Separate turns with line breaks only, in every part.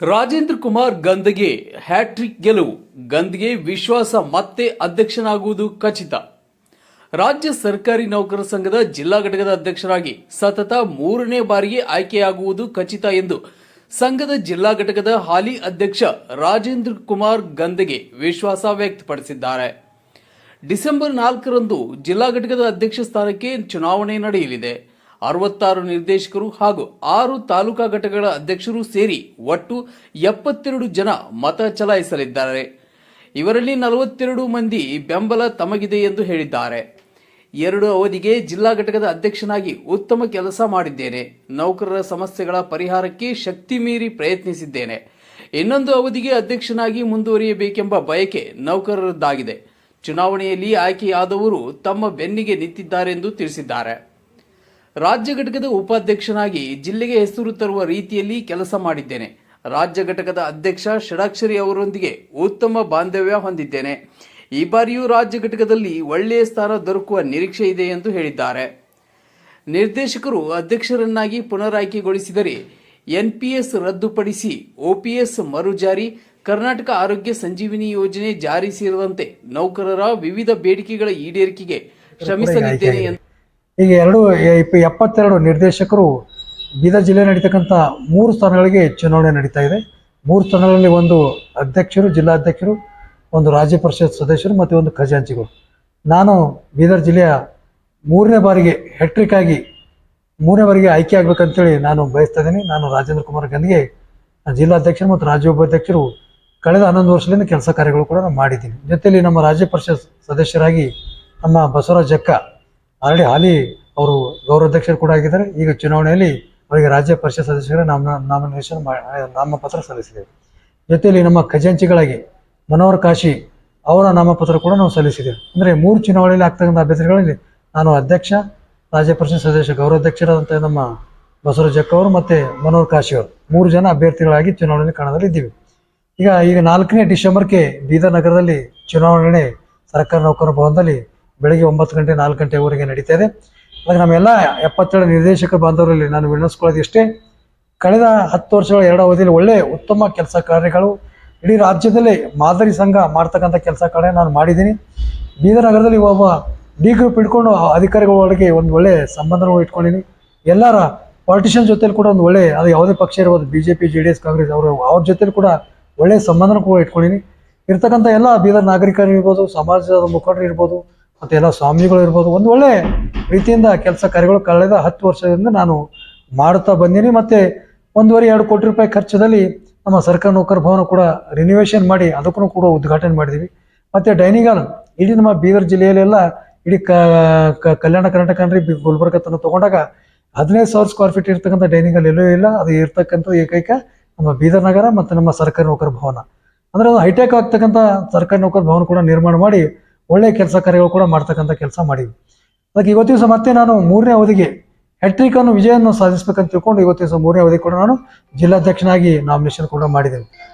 Rajendra Kumar ಗಂದಗೆ hat trick ಗೆಲುವು, ಗಂದಗೆ ವಿಶ್ವಾಸ ಮತ್ತೆ ಅಧ್ಯಕ್ಷನಾಗುವುದು ಖಚಿತ. ರಾಜ್ಯ ಸರ್ಕಾರಿ ನೌಕರ ಸಂಘದ ಜಿಲ್ಲಾ ಘಟಕದ ಅಧ್ಯಕ್ಷರಾಗಿ ಸತತ 3ನೇ ಬಾರಿಗೆ ಆಯ್ಕೆಯಾಗುವುದು ಖಚಿತ ಎಂದು ಸಂಘದ ಜಿಲ್ಲಾ ಘಟಕದ ಹಾಲಿ ಅಧ್ಯಕ್ಷ ರಾಜೇಂದ್ರ ಕುಮಾರ್ ಗಂದಗೆ ವಿಶ್ವಾಸ ವ್ಯಕ್ತಪಡಿಸಿದ್ದಾರೆ. ಡಿಸೆಂಬರ್ 4ರಂದು ಜಿಲ್ಲಾ ಘಟಕದ ಅಧ್ಯಕ್ಷ ಸ್ಥಾನಕ್ಕೆ ಚುನಾವಣೆ ನಡೆಯಲಿದೆ. 66 ನಿರ್ದೇಶಕರು ಹಾಗೂ 6 ತಾಲೂಕಾ ಘಟಕಗಳ ಅಧ್ಯಕ್ಷರು ಸೇರಿ ಒಟ್ಟು 72 ಜನ ಮತ ಚಲಾಯಿಸಲಿದ್ದಾರೆ. ಇವರಲ್ಲಿ 42 ಮಂದಿ ಬೆಂಬಲ ತಮಗಿದೆ ಎಂದು ಹೇಳಿದ್ದಾರೆ. 2 ಅವಧಿಗೆ ಜಿಲ್ಲಾ ಘಟಕದ ಅಧ್ಯಕ್ಷನಾಗಿ ಉತ್ತಮ ಕೆಲಸ ಮಾಡಿದ್ದೇನೆ. ನೌಕರರ ಸಮಸ್ಯೆಗಳ ಪರಿಹಾರಕ್ಕೆ ಶಕ್ತಿ ಮೀರಿ ಪ್ರಯತ್ನಿಸಿದ್ದೇನೆ. ಇನ್ನೊಂದು ಅವಧಿಗೆ ಅಧ್ಯಕ್ಷನಾಗಿ ಮುಂದುವರಿಯಬೇಕೆಂಬ ಬಯಕೆ ನೌಕರರದ್ದಾಗಿದೆ. ಚುನಾವಣೆಯಲ್ಲಿ ಆಯ್ಕೆಯಾದವರು ತಮ್ಮ ಬೆನ್ನಿಗೆ ನಿಂತಿದ್ದಾರೆಂದು ತಿಳಿಸಿದ್ದಾರೆ. ರಾಜ್ಯ ಘಟಕದ ಉಪಾಧ್ಯಕ್ಷನಾಗಿ ಜಿಲ್ಲೆಗೆ ಹೆಸರು ತರುವ ರೀತಿಯಲ್ಲಿ ಕೆಲಸ ಮಾಡಿದ್ದೇನೆ. ರಾಜ್ಯ ಘಟಕದ ಅಧ್ಯಕ್ಷ ಷಡಾಕ್ಷರಿ ಅವರೊಂದಿಗೆ ಉತ್ತಮ ಬಾಂಧವ್ಯ ಹೊಂದಿದ್ದೇನೆ. ಈ ಬಾರಿಯೂ ರಾಜ್ಯ ಘಟಕದಲ್ಲಿ ಒಳ್ಳೆಯ ಸ್ಥಾನ ದೊರಕುವ ನಿರೀಕ್ಷೆ ಇದೆ ಎಂದು ಹೇಳಿದ್ದಾರೆ. ನಿರ್ದೇಶಕರು ಅಧ್ಯಕ್ಷರನ್ನಾಗಿ ಪುನರಾಯ್ಕೆಗೊಳಿಸಿದರೆ ಎನ್ಪಿಎಸ್ ರದ್ದುಪಡಿಸಿ OPS ಮರುಜಾರಿ, ಕರ್ನಾಟಕ ಆರೋಗ್ಯ ಸಂಜೀವಿನಿ ಯೋಜನೆ ಜಾರಿ ಸೇರಿದಂತೆ ನೌಕರರ ವಿವಿಧ ಬೇಡಿಕೆಗಳ ಈಡೇರಿಕೆಗೆ ಶ್ರಮಿಸಲಿದ್ದೇನೆ ಎಂದು
ಈಗ 72 ನಿರ್ದೇಶಕರು ಬೀದರ್ ಜಿಲ್ಲೆ ನಡೀತಕ್ಕಂಥ 3 ಸ್ಥಾನಗಳಿಗೆ ಚುನಾವಣೆ ನಡೀತಾ ಇದೆ. 3 ಸ್ಥಾನಗಳಲ್ಲಿ ಒಂದು ಅಧ್ಯಕ್ಷರು, ಜಿಲ್ಲಾಧ್ಯಕ್ಷರು, ಒಂದು ರಾಜ್ಯ ಪರಿಷತ್ ಸದಸ್ಯರು ಮತ್ತು ಒಂದು ಖಜಾಂಚಿಗಳು. ನಾನು ಬೀದರ್ ಜಿಲ್ಲೆಯ 3ನೇ ಬಾರಿಗೆ ಹ್ಯಾಟ್ರಿಕ್ ಆಗಿ 3ನೇ ಬಾರಿಗೆ ಆಯ್ಕೆ ಆಗ್ಬೇಕಂತೇಳಿ ನಾನು ಬಯಸ್ತಾ ಇದ್ದೀನಿ. ನಾನು ರಾಜೇಂದ್ರ ಕುಮಾರ್ ಗಂದಗೆ ಜಿಲ್ಲಾಧ್ಯಕ್ಷರು ಮತ್ತು ರಾಜ್ಯ ಉಪಾಧ್ಯಕ್ಷರು ಕಳೆದ 11 ವರ್ಷದಿಂದ ಕೆಲಸ ಕಾರ್ಯಗಳು ಕೂಡ ನಾನು ಮಾಡಿದ್ದೀನಿ. ಜೊತೆಯಲ್ಲಿ ನಮ್ಮ ರಾಜ್ಯ ಪರಿಷತ್ ಸದಸ್ಯರಾಗಿ ನಮ್ಮ ಬಸವರಾಜ್ ಜಕ್ಕ ಆಲ್ರೆಡಿ ಹಾಲಿ ಅವರು ಗೌರವಾಧ್ಯಕ್ಷರು ಕೂಡ ಆಗಿದ್ದಾರೆ. ಈಗ ಚುನಾವಣೆಯಲ್ಲಿ ಅವರಿಗೆ ರಾಜ್ಯ ಪರಿಷತ್ ಸದಸ್ಯರ ನಾಮಪತ್ರ ಸಲ್ಲಿಸಿದ್ದೇವೆ. ಜೊತೆಯಲ್ಲಿ ನಮ್ಮ ಖಜಾಂಚಿಗಳಾಗಿ ಮನೋಹರ್ ಕಾಶಿ ಅವರ ನಾಮಪತ್ರ ಕೂಡ ನಾವು ಸಲ್ಲಿಸಿದ್ದೇವೆ. ಅಂದರೆ 3 ಚುನಾವಣೆಯಲ್ಲಿ ಆಗ್ತಕ್ಕಂಥ ಅಭ್ಯರ್ಥಿಗಳಲ್ಲಿ ನಾನು ಅಧ್ಯಕ್ಷ, ರಾಜ್ಯ ಪರಿಷತ್ ಸದಸ್ಯ ಗೌರವಾಧ್ಯಕ್ಷರಾದಂಥ ನಮ್ಮ ಬಸವರಾಜ್ ಜಕ್ಕ ಅವರು ಮತ್ತು ಮನೋಹರ್ ಕಾಶಿ ಅವರು 3 ಜನ ಅಭ್ಯರ್ಥಿಗಳಾಗಿ ಚುನಾವಣೆ ಕಣದಲ್ಲಿ ಇದ್ದೀವಿ. ಈಗ 4ನೇ ಡಿಸೆಂಬರ್ಗೆ ಬೀದರ್ ನಗರದಲ್ಲಿ ಚುನಾವಣೆ ಸರ್ಕಾರಿ ನೌಕರರ ಭವನದಲ್ಲಿ ಬೆಳಗ್ಗೆ 9 ಗಂಟೆ 4 ಗಂಟೆವರೆಗೆ ನಡೀತಾ ಇದೆ. ಅವಾಗ ನಮ್ಮೆಲ್ಲ 72 ನಿರ್ದೇಶಕ ಬಾಂಧವರಲ್ಲಿ ನಾನು ವಿನಂತಿಸ್ಕೊಳ್ಳೋದು ಇಷ್ಟೇ, ಕಳೆದ 10 ವರ್ಷಗಳ 2 ಅವಧಿಯಲ್ಲಿ ಒಳ್ಳೆಯ ಉತ್ತಮ ಕೆಲಸ ಕಾರ್ಯಗಳು ಇಡೀ ರಾಜ್ಯದಲ್ಲಿ ಮಾದರಿ ಸಂಘ ಮಾಡ್ತಕ್ಕಂಥ ಕೆಲಸ ಕಾರ್ಯ ನಾನು ಮಾಡಿದ್ದೀನಿ. ಬೀದರ್ ನಗರದಲ್ಲಿ ಒಬ್ಬ ಡಿ ಗ್ರೂಪ್ ಇಟ್ಕೊಂಡು ಅಧಿಕಾರಿಗಳೊಳಗೆ ಒಂದು ಒಳ್ಳೆಯ ಸಂಬಂಧಗಳು ಇಟ್ಕೊಂಡಿದ್ದೀನಿ. ಎಲ್ಲರ ಪಾಲಿಟಿಷಿಯನ್ ಜೊತೆಲಿ ಕೂಡ ಒಂದು ಒಳ್ಳೆ, ಅದು ಯಾವುದೇ ಪಕ್ಷ ಇರ್ಬೋದು, BJP, JDS, ಕಾಂಗ್ರೆಸ್, ಅವ್ರ ಜೊತೆಲಿ ಕೂಡ ಒಳ್ಳೆಯ ಸಂಬಂಧನ ಕೂಡ ಇಟ್ಕೊಂಡಿದ್ದೀನಿ. ಇರ್ತಕ್ಕಂಥ ಎಲ್ಲ ಬೀದರ್ ನಾಗರಿಕರು ಇರ್ಬೋದು, ಸಮಾಜದ ಮುಖಂಡರು ಇರ್ಬೋದು, ಮತ್ತು ಎಲ್ಲ ಸ್ವಾಮಿಗಳು ಇರ್ಬೋದು, ಒಂದು ಒಳ್ಳೆ ರೀತಿಯಿಂದ ಕೆಲಸ ಕಾರ್ಯಗಳು ಕಳೆದ 10 ವರ್ಷದಿಂದ ನಾನು ಮಾಡುತ್ತಾ ಬಂದೀನಿ. ಮತ್ತು 1.5-2 ಕೋಟಿ ರೂಪಾಯಿ ಖರ್ಚದಲ್ಲಿ ನಮ್ಮ ಸರ್ಕಾರಿ ನೌಕರ ಭವನ ಕೂಡ ರಿನಿವೇಷನ್ ಮಾಡಿ ಅದಕ್ಕೂ ಕೂಡ ಉದ್ಘಾಟನೆ ಮಾಡಿದ್ದೀವಿ. ಮತ್ತು ಡೈನಿಂಗ್ ಹಾಲ್ ಇಡೀ ನಮ್ಮ ಬೀದರ್ ಜಿಲ್ಲೆಯಲ್ಲೆಲ್ಲ ಇಡೀ ಕಲ್ಯಾಣ ಕರ್ನಾಟಕ ಅಂದರೆ ಗುಲ್ಬರ್ಗ ತನಕ ತೊಗೊಂಡಾಗ 15,000 ಸ್ಕ್ವೇರ್ ಫೀಟ್ ಇರ್ತಕ್ಕಂಥ ಡೈನಿಂಗ್ ಹಾಲ್ ಎಲ್ಲೂ ಇಲ್ಲ. ಅದು ಇರ್ತಕ್ಕಂಥದ್ದು ಏಕೈಕ ನಮ್ಮ ಬೀದರ್ ನಗರ ಮತ್ತು ನಮ್ಮ ಸರ್ಕಾರಿ ನೌಕರ ಭವನ. ಅಂದರೆ ಅದು ಹೈಟೆಕ್ ಆಗ್ತಕ್ಕಂಥ ಸರ್ಕಾರಿ ನೌಕರ ಭವನ ಕೂಡ ನಿರ್ಮಾಣ ಮಾಡಿ ಒಳ್ಳೆಯ ಕೆಲಸ ಕಾರ್ಯಗಳು ಕೂಡ ಮಾಡ್ತಕ್ಕಂಥ ಕೆಲಸ ಮಾಡಿದ್ವಿ. ಅದಕ್ಕೆ ಇವತ್ತು ದಿವಸ ಮತ್ತೆ ನಾನು 3ನೇ ಅವಧಿಗೆ ಹ್ಯಾಟ್ರಿಕ್ ಅನ್ನು ವಿಜಯವನ್ನು ಸಾಧಿಸಬೇಕಂತ ತಿಳ್ಕೊಂಡು ಇವತ್ತು ದಿವಸ 3ನೇ ಅವಧಿ ಕೂಡ ನಾನು ಜಿಲ್ಲಾಧ್ಯಕ್ಷನಾಗಿ ನಾಮಿನೇಷನ್ ಕೂಡ ಮಾಡಿದ್ದೇನೆ.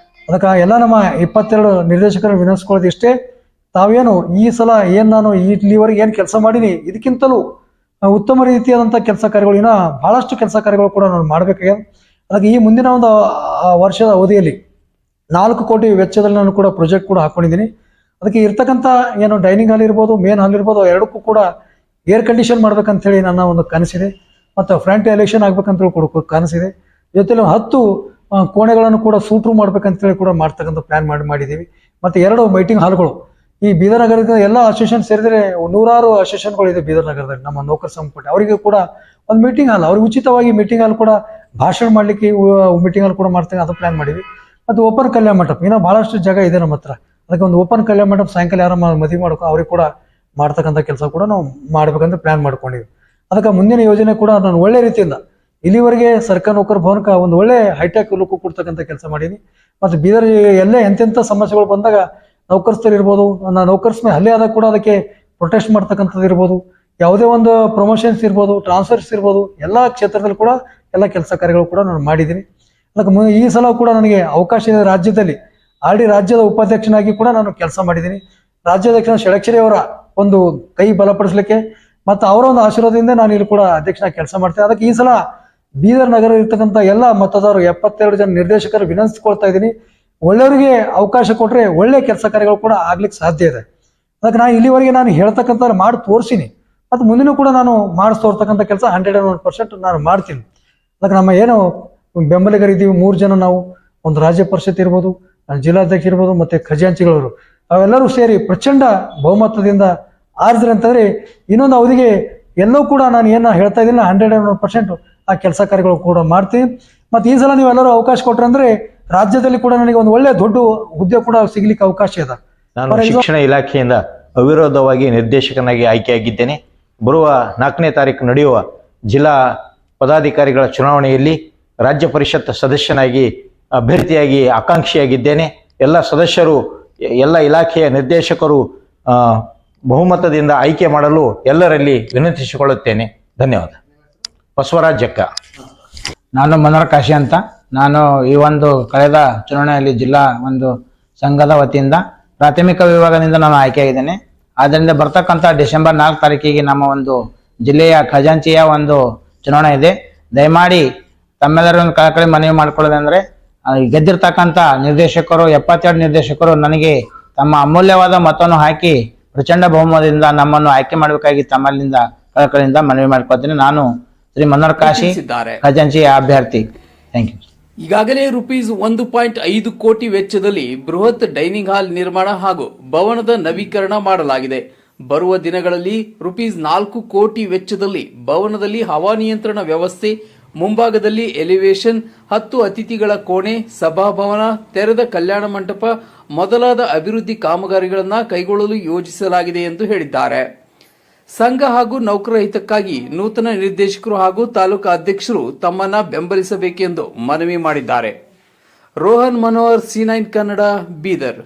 ಅದಕ್ಕೆ ಎಲ್ಲ ನಮ್ಮ 22 ನಿರ್ದೇಶಕರನ್ನು ವಿನಂತಿಸ್ಕೊಳ್ಳೋದು ಇಷ್ಟೇ, ತಾವೇನು ಈ ಸಲ ಏನು ನಾನು ಇಲ್ಲಿವರೆಗೆ ಏನು ಕೆಲಸ ಮಾಡೀನಿ ಇದಕ್ಕಿಂತಲೂ ಉತ್ತಮ ರೀತಿಯಾದಂಥ ಕೆಲಸ ಕಾರ್ಯಗಳು, ಇನ್ನೂ ಭಾಳಷ್ಟು ಕೆಲಸ ಕಾರ್ಯಗಳು ಕೂಡ ನಾನು ಮಾಡಬೇಕಾಗಿದೆ. ಅದಕ್ಕೆ ಈ ಮುಂದಿನ ಒಂದು ವರ್ಷದ ಅವಧಿಯಲ್ಲಿ 4 ಕೋಟಿ ವೆಚ್ಚದಲ್ಲಿ ನಾನು ಕೂಡ ಪ್ರಾಜೆಕ್ಟ್ ಕೂಡ ಹಾಕ್ಕೊಂಡಿದ್ದೀನಿ. ಅದಕ್ಕೆ ಇರ್ತಕ್ಕಂಥ ಏನು ಡೈನಿಂಗ್ ಹಾಲ್ ಇರ್ಬೋದು, ಮೇನ್ ಹಾಲ್ ಇರ್ಬೋದು, ಎರಡಕ್ಕೂ ಕೂಡ ಏರ್ ಕಂಡೀಷನ್ ಮಾಡ್ಬೇಕಂತೇಳಿ ನನ್ನ ಒಂದು ಕನಸಿದೆ. ಮತ್ತು ಫ್ರಂಟ್ ಎಲೆಕ್ಷನ್ ಆಗ್ಬೇಕಂತೇಳಿ ಕೂಡ ಕನಸಿದೆ. ಜೊತೆಲಿ 10 ಕೋಣೆಗಳನ್ನು ಕೂಡ ಸೂಟ್ ರೂಮ್ ಮಾಡ್ಬೇಕಂತೇಳಿ ಕೂಡ ಮಾಡ್ತಕ್ಕಂಥ ಪ್ಲ್ಯಾನ್ ಮಾಡಿದ್ದೀವಿ. ಮತ್ತು 2 ಮೀಟಿಂಗ್ ಹಾಲ್ಗಳು ಈ ಬೀದರ್ ನಗರದ ಎಲ್ಲ ಅಸೋಸಿಯೇಷನ್ ಸೇರಿದರೆ 106 ಅಸೋಸಿಯೇಷನ್ಗಳಿದೆ ಬೀದರ್ ನಗರದಲ್ಲಿ ನಮ್ಮ ನೌಕರ ಸಂಪುಟ. ಅವರಿಗೆ ಕೂಡ ಒಂದು ಮೀಟಿಂಗ್ ಹಾಲ್, ಅವ್ರಿಗೆ ಉಚಿತವಾಗಿ ಮೀಟಿಂಗ್ ಹಾಲ್ ಕೂಡ ಭಾಷಣ ಮಾಡಲಿಕ್ಕೆ ಮೀಟಿಂಗ್ ಹಾಲ್ ಕೂಡ ಮಾಡ್ತೇವೆ, ಅದು ಪ್ಲ್ಯಾನ್ ಮಾಡಿದ್ವಿ. ಮತ್ತು ಓಪನ್ ಕಲ್ಯಾಣ ಮಂಟಪ ಇನ್ನೂ ಭಾಳಷ್ಟು ಜಾಗ ಇದೆ ನಮ್ಮ ಹತ್ರ. ಅದಕ್ಕೆ ಒಂದು ಓಪನ್ ಕಲ್ಯಾಣ ಮಂಟಪ ಸಾಯಂಕಾಲ ಯಾರು ಮದುವೆ ಮಾಡ್ಕೊ ಅವ್ರಿಗೆ ಕೂಡ ಮಾಡ್ತಕ್ಕಂಥ ಕೆಲಸ ಕೂಡ ನಾವು ಮಾಡ್ಬೇಕಂತ ಪ್ಲ್ಯಾನ್ ಮಾಡ್ಕೊಂಡಿವಿ. ಅದಕ್ಕೆ ಮುಂದಿನ ಯೋಜನೆ ಕೂಡ ನಾನು ಒಳ್ಳೆ ರೀತಿಯಿಂದ ಇಲ್ಲಿವರೆಗೆ ಸರ್ಕಾರಿ ನೌಕರ ಭವನಕ್ಕೆ ಒಂದು ಒಳ್ಳೆ ಹೈಟೆಕ್ ಲುಕ್ ಕೊಡ್ತಕ್ಕಂಥ ಕೆಲಸ ಮಾಡೀನಿ. ಮತ್ತು ಬೀದರ್ ಎಲ್ಲೇ ಎಂತೆಂಥ ಸಮಸ್ಯೆಗಳು ಬಂದಾಗ ನೌಕರಸ್ಥರು ಇರ್ಬೋದು, ನೌಕರ್ಸ್ ಮೇಲೆ ಹಲ್ಲೆ ಆದಾಗ ಕೂಡ ಅದಕ್ಕೆ ಪ್ರೊಟೆಸ್ಟ್ ಮಾಡ್ತಕ್ಕಂಥದ್ದು ಇರ್ಬೋದು, ಯಾವುದೇ ಒಂದು ಪ್ರಮೋಷನ್ಸ್ ಇರ್ಬೋದು, ಟ್ರಾನ್ಸ್ಫರ್ಸ್ ಇರ್ಬೋದು, ಎಲ್ಲ ಕ್ಷೇತ್ರದಲ್ಲಿ ಕೂಡ ಎಲ್ಲ ಕೆಲಸ ಕಾರ್ಯಗಳು ಕೂಡ ನಾನು ಮಾಡಿದ್ದೀನಿ. ಅದಕ್ಕೆ ಈ ಸಲ ಕೂಡ ನನಗೆ ಅವಕಾಶ ಇದೆ. ರಾಜ್ಯದಲ್ಲಿ ಆಲ್ರೆಡಿ ರಾಜ್ಯದ ಉಪಾಧ್ಯಕ್ಷನಾಗಿ ಕೂಡ ನಾನು ಕೆಲಸ ಮಾಡಿದ್ದೀನಿ. ರಾಜ್ಯಾಧ್ಯಕ್ಷ ಷಡಕ್ಷರಿ ಅವರ ಒಂದು ಕೈ ಬಲಪಡಿಸಲಿಕ್ಕೆ ಮತ್ತು ಅವರ ಒಂದು ಆಶೀರ್ವಾದದಿಂದ ನಾನು ಇಲ್ಲಿ ಕೂಡ ಅಧ್ಯಕ್ಷನಾಗಿ ಕೆಲಸ ಮಾಡ್ತೇನೆ. ಅದಕ್ಕೆ ಈ ಸಲ ಬೀದರ್ ನಗರ ಇರ್ತಕ್ಕಂಥ ಎಲ್ಲ ಮತದಾರರು 72 ಜನ ನಿರ್ದೇಶಕರು ವಿನಂತಿಸ್ಕೊಳ್ತಾ ಇದ್ದೀನಿ. ಒಳ್ಳೆಯವರಿಗೆ ಅವಕಾಶ ಕೊಟ್ಟರೆ ಒಳ್ಳೆ ಕೆಲಸ ಕಾರ್ಯಗಳು ಕೂಡ ಆಗ್ಲಿಕ್ಕೆ ಸಾಧ್ಯ ಇದೆ. ಅದಕ್ಕೆ ನಾನು ಇಲ್ಲಿವರೆಗೆ ನಾನು ಹೇಳ್ತಕ್ಕಂಥ ಮಾಡಿ ತೋರಿಸಿನಿ, ಮತ್ತು ಮುಂದಿನ ಕೂಡ ನಾನು ಮಾಡಿಸ್ತೋರ್ತಕ್ಕಂಥ ಕೆಲಸ 101% ನಾನು ಮಾಡ್ತೀನಿ. ಅದಕ್ಕೆ ನಮ್ಮ ಏನು ಬೆಂಬಲಿಗರಿದ್ದೀವಿ 3 ಜನ, ನಾವು ಒಂದು ರಾಜ್ಯ ಪರಿಷತ್ ಇರ್ಬೋದು, ಜಿಲ್ಲಾಧ್ಯಕ್ಷ ಇರ್ಬೋದು, ಮತ್ತೆ ಖಜಾಂಚಿಗಳವರು ಅವೆಲ್ಲರೂ ಸೇರಿ ಪ್ರಚಂಡ ಬಹುಮತದಿಂದ ಆರಿದ್ರೆ ಅಂತಂದ್ರೆ ಇನ್ನೊಂದು ಅವಧಿಗೆ ಎಲ್ಲವೂ ಕೂಡ ನಾನು ಏನು ಹೇಳ್ತಾ ಇದ್ದೀನಿ 101% ಆ ಕೆಲಸ ಕಾರ್ಯಗಳು ಕೂಡ ಮಾಡ್ತೀನಿ. ಮತ್ತೆ ಈ ಸಲ ನೀವೆಲ್ಲರೂ ಅವಕಾಶ ಕೊಟ್ರೆ ಅಂದ್ರೆ ರಾಜ್ಯದಲ್ಲಿ ಕೂಡ ನನಗೆ ಒಂದು ಒಳ್ಳೆ ದೊಡ್ಡ ಹುದ್ದೆ ಕೂಡ ಸಿಗ್ಲಿಕ್ಕೆ ಅವಕಾಶ ಇದೆ.
ನಾನು ಶಿಕ್ಷಣ ಇಲಾಖೆಯಿಂದ ಅವಿರೋಧವಾಗಿ ನಿರ್ದೇಶಕನಾಗಿ ಆಯ್ಕೆಯಾಗಿದ್ದೇನೆ. ಬರುವ 4ನೇ ತಾರೀಕು ನಡೆಯುವ ಜಿಲ್ಲಾ ಪದಾಧಿಕಾರಿಗಳ ಚುನಾವಣೆಯಲ್ಲಿ ರಾಜ್ಯ ಪರಿಷತ್ ಸದಸ್ಯನಾಗಿ ಅಭ್ಯರ್ಥಿಯಾಗಿ ಆಕಾಂಕ್ಷಿಯಾಗಿದ್ದೇನೆ. ಎಲ್ಲ ಸದಸ್ಯರು, ಎಲ್ಲ ಇಲಾಖೆಯ ನಿರ್ದೇಶಕರು ಬಹುಮತದಿಂದ ಆಯ್ಕೆ ಮಾಡಲು ಎಲ್ಲರಲ್ಲಿ ವಿನಂತಿಸಿಕೊಳ್ಳುತ್ತೇನೆ. ಧನ್ಯವಾದ. ಬಸವರಾಜ್ ಜಕ್ಕ.
ನಾನು ಮನೋಹರ್ ಕಾಶಿ ಅಂತ. ನಾನು ಈ ಒಂದು ಕಳೆದ ಚುನಾವಣೆಯಲ್ಲಿ ಜಿಲ್ಲಾ ಒಂದು ಸಂಘದ ವತಿಯಿಂದ ಪ್ರಾಥಮಿಕ ವಿಭಾಗದಿಂದ ನಾನು ಆಯ್ಕೆಯಾಗಿದ್ದೇನೆ. ಆದ್ದರಿಂದ ಬರ್ತಕ್ಕಂಥ ಡಿಸೆಂಬರ್ 4 ತಾರೀಕಿಗೆ ನಮ್ಮ ಒಂದು ಜಿಲ್ಲೆಯ ಖಜಾಂಚಿಯ ಒಂದು ಚುನಾವಣೆ ಇದೆ. ದಯಮಾಡಿ ತಮ್ಮೆಲ್ಲರನ್ನು ಕಳಕಳಿ ಮನವಿ ಮಾಡಿಕೊಳ್ಳೋದಂದ್ರೆ, ಗೆದ್ದಿರ್ತಕ್ಕಂಥ ನಿರ್ದೇಶಕರು 72 ನಿರ್ದೇಶಕರು ನನಗೆ ತಮ್ಮ ಅಮೂಲ್ಯವಾದ ಮತವನ್ನು ಹಾಕಿ ಪ್ರಚಂಡ ಬಹುಮತದಿಂದ ನಮ್ಮನ್ನು ಆಯ್ಕೆ ಮಾಡಬೇಕಾಗಿ ತಮ್ಮಲ್ಲಿಂದ ಕಳಕಳಿಯಿಂದ ಮನವಿ ಮಾಡಿಕೊಳ್ತೀನಿ. ನಾನು ಶ್ರೀ ಮನೋಹರ್ ಕಾಶಿ, ಖಜಾಂಚಿ ಅಭ್ಯರ್ಥಿ. Thank you.
ಈಗಾಗಲೇ ₹1.5 ಕೋಟಿ ವೆಚ್ಚದಲ್ಲಿ ಬೃಹತ್ ಡೈನಿಂಗ್ ಹಾಲ್ ನಿರ್ಮಾಣ ಹಾಗೂ ಭವನದ ನವೀಕರಣ ಮಾಡಲಾಗಿದೆ. ಬರುವ ದಿನಗಳಲ್ಲಿ ₹4 ಕೋಟಿ ವೆಚ್ಚದಲ್ಲಿ ಭವನದಲ್ಲಿ ಹವಾನಿಯಂತ್ರಣ ವ್ಯವಸ್ಥೆ, ಮುಂಭಾಗದಲ್ಲಿ ಎಲಿವೇಶನ್, 10 ಅತಿಥಿಗಳ ಕೋಣೆ, ಸಭಾಭವನ, ತೆರೆದ ಕಲ್ಯಾಣ ಮಂಟಪ ಮೊದಲಾದ ಅಭಿವೃದ್ಧಿ ಕಾಮಗಾರಿಗಳನ್ನು ಕೈಗೊಳ್ಳಲು ಯೋಜಿಸಲಾಗಿದೆ ಎಂದು ಹೇಳಿದ್ದಾರೆ. ಸಂಘ ಹಾಗೂ ನೌಕರ ಹಿತಕ್ಕಾಗಿ ನೂತನ ನಿರ್ದೇಶಕರು ಹಾಗೂ ತಾಲೂಕಾ ಅಧ್ಯಕ್ಷರು ತಮ್ಮನ್ನ ಬೆಂಬಲಿಸಬೇಕೆಂದು ಮನವಿ ಮಾಡಿದ್ದಾರೆ. ರೋಹನ್ ಮನೋಹರ್, C9 ಕನ್ನಡ, ಬೀದರ್.